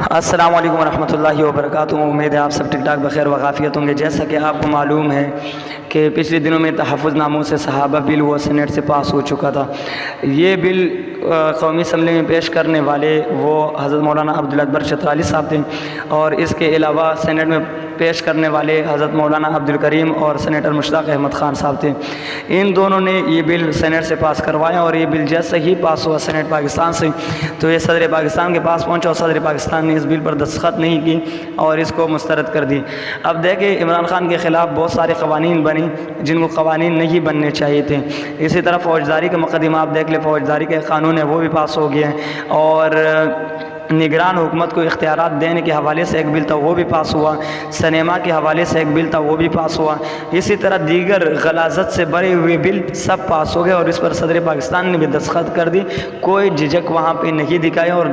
السلام علیکم ورحمۃ اللہ وبرکاتہ۔ امید ہے آپ سب ٹھیک ٹھاک بخیر وعافیت ہوں گے۔ جیسا کہ آپ کو معلوم ہے کہ پچھلے دنوں میں تحفظ ناموس صحابہ بل وہ سینٹ سے پاس ہو چکا تھا۔ یہ بل قومی اسمبلی میں پیش کرنے والے وہ حضرت مولانا عبدالاکبر چترالی صاحب تھے، اور اس کے علاوہ سینٹ میں پیش کرنے والے حضرت مولانا عبدالکریم اور سینیٹر مشتاق احمد خان صاحب تھے۔ ان دونوں نے یہ بل سینٹ سے پاس کروایا، اور یہ بل جیسے ہی پاس ہوا سینٹ پاکستان سے تو یہ صدر پاکستان کے پاس پہنچا، اور صدر پاکستان نے اس بل پر دستخط نہیں کی اور اس کو مسترد کر دی۔ اب دیکھیں عمران خان کے خلاف بہت سارے قوانین بنی جن کو قوانین نہیں بننے چاہیے تھے۔ اسی طرح فوجداری کا مقدمہ آپ دیکھ لیں، فوجداری کے قانون ہے وہ بھی پاس ہو گیا ہے، اور نگران حکومت کو اختیارات دینے کے حوالے سے ایک بل تھا وہ بھی پاس ہوا، سنیما کے حوالے سے ایک بل تھا وہ بھی پاس ہوا۔ اسی طرح دیگر غلاظت سے بھرے ہوئے بل سب پاس ہو گئے، اور اس پر صدر پاکستان نے بھی دستخط کر دی، کوئی جھجک وہاں پہ نہیں دکھائی، اور